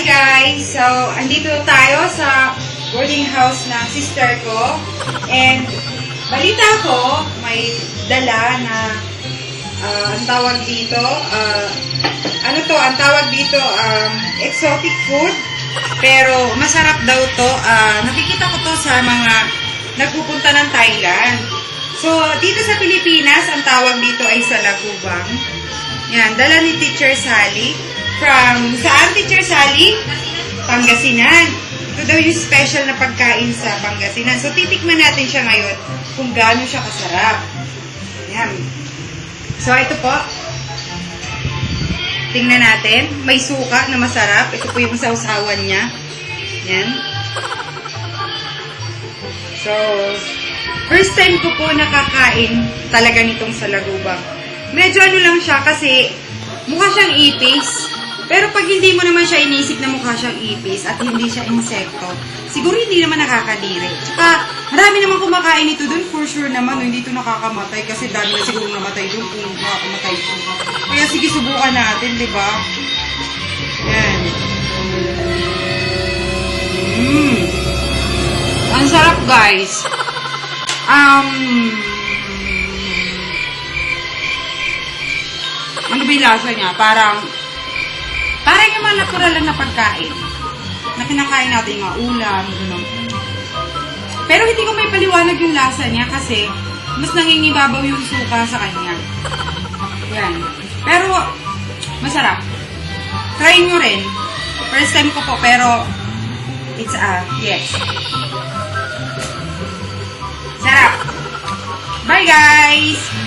guys! So, andito tayo sa boarding house ng sister ko. And, balita ko, may dala na, ang tawag dito, ang tawag dito, exotic food. Pero, masarap daw to. Nakikita ko to sa mga nagpupunta ng Thailand. So, dito sa Pilipinas, ang tawag dito ay salagubang. Yan, dala ni Teacher Sally. From, saan Teacher Sally? Pangasinan. Ito daw yung special na pagkain sa Pangasinan. So, titikman natin siya ngayon kung gaano siya kasarap. Yan. So, ito po. Tingnan natin. May suka na masarap. Ito po yung sausawan niya. Yan. So, first time ko po nakakain talaga nitong salagubang. Medyo ano lang siya kasi mukha siyang ipis. Pero pag hindi mo naman siya inisip na mukha siyang ipis at hindi siya insekto, siguro hindi naman nakakadiri. Tsaka, marami naman kumakain ito dun. For sure naman, hindi ito nakakamatay kasi dami na siguro namatay dun kung makakamatay ito. Kaya sige, subukan natin, di ba? Yan. Ang sarap, guys. Ano ba yung lasa niya? Parang yung mga natural lang na pagkain. Na kinakain natin yung mga ulam, gano'n. Pero hindi ko may paliwanag yung lasa niya kasi mas nangingibabaw yung suka sa kanya. Yan. Pero, masarap. Try nyo rin. First time ko po, pero it's yes. Sarap. Bye, guys!